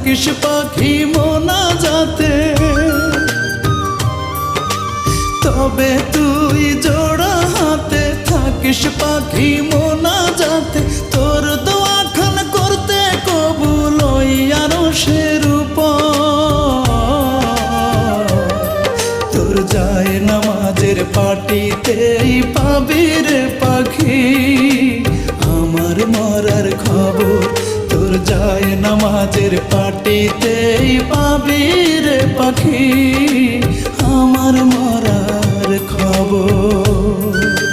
থাকিস পাখি মোনাজাতে, তবে তুই জোড়া হাতে থাকিস পাখি মোনাজাতে। তোর দোয়া খান করতে কবুল ওই আরশের উপর, তোর যায় নামাজের পাটিতেই পাবি রে পাখি আমার মরার খবর। তোর যায় নামাজের পাটিতেই পাবি রে পাখি আমার মরার খবর।